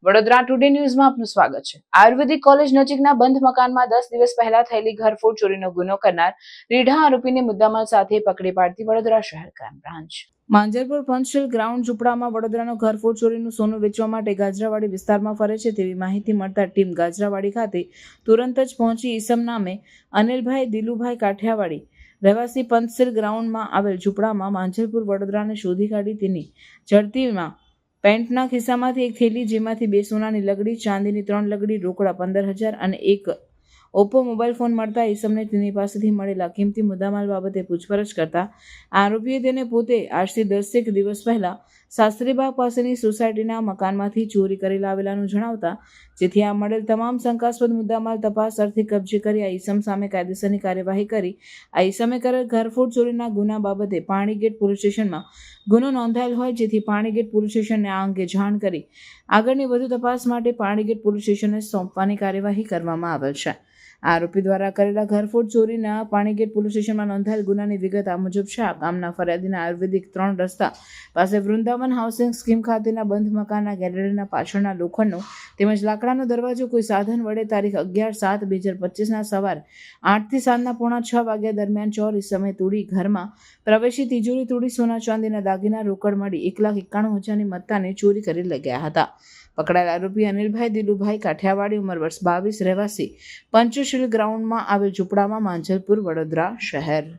Vadodara today ન્યૂઝમાં આપનું સ્વાગત છે। આયુર્વેદિક કોલેજ નજીકના બંધ મકાનમાં 10 દિવસ પહેલા થયેલી ઘરફોડ ચોરીનો ગુનો કરનાર રીઢા આરોપીને મુદ્દામાલ સાથે પકડી પાડતી વડોદરા શહેર crime branch. Manjalpur Panchsheel ground ઝૂંપડામાં વડોદરાનો ઘરફોડ ચોરીનું સોનું વેચવા માટે ગાજરાવાડી વિસ્તારમાં ફરે છે તેવી માહિતી મળતા ટીમ ગાજરાવાડી ખાતે તુરંત જ પહોંચી ઈસમ નામે અનિલભાઈ દિલુભાઈ કાઠિયાવાડી રહેવાસી પંચશીલ ગ્રાઉન્ડમાં આવેલ ઝૂંપડામાં માંજલપુર વડોદરાને શોધી કાઢી તેની ઝડતીમાં પેન્ટના ખિસ્સામાંથી એક થેલી જેમાંથી 2 સોનાની લગડી, ચાંદીની 3 લગડી, રોકડા 15,000 અને એક ઓપ્પો મોબાઈલ ફોન મળતા ઈસમને તેની પાસેથી મળેલા કિંમતી મુદ્દામાલ બાબતે પૂછપરછ કરતા આરોપીએ તેને પોતે આજથી 10 દિવસ પહેલા શાસ્ત્રીબાગ પાસેની સોસાયટીના મકાનમાંથી ચોરી કરી લાવેલાનું જણાવતા જેથી આ મળેલ તમામ શંકાસ્પદ મુદ્દામાલ તપાસ અર્થે કબજે કરી આ ઈસમ સામે કાયદેસરની કાર્યવાહી કરી આ ઈસમે કરેલ ઘરફોડ ચોરીના ગુના બાબતે પાણીગેટ પોલીસ સ્ટેશનમાં ગુનો નોંધાયેલ હોય જેથી પાણીગેટ પોલીસ સ્ટેશનને આ અંગે જાણ કરી આગળની વધુ તપાસ માટે પાણીગેટ પોલીસ સ્ટેશનને સોંપવાની કાર્યવાહી કરવામાં આવેલ છે। આરોપી દ્વારા કરેલા ઘરફોડ ચોરીના પાણીગેટ પોલીસ સ્ટેશનમાં નોંધાયેલ ગુનાની વિગત આ મુજબ છે। આ ગામના ફરિયાદીના આયુર્વેદિક 3 રસ્તા પાસે વૃંદાવન હાઉસિંગ સ્કીમ ખાતેના બંધ મકાનના ગેલેરીના પાછળના લોખંડનો તેમજ લાકડાનો દરવાજો કોઈ સાધન વડે તારીખ 11/7/2025ના સવારે 8 થી સાંજના 5:45 વાગ્યા દરમિયાન ચોર ઈસમે તોડી ઘરમાં પ્રવેશી તિજોરી તોડી સોના ચાંદીના દાગીના રોકડ મળી 1,91,000ની મત્તાને ચોરી કરી લઈ ગયા હતા। પકડાયેલ આરોપી અનિલભાઈ દિલુભાઈ કાઠિયાવાડી ઉંમર વર્ષ 22 રહેવાસી પંચશીલ ગ્રાઉન્ડમાં આવેલ ઝૂંપડામાં માંજલપુર વડોદરા શહેર।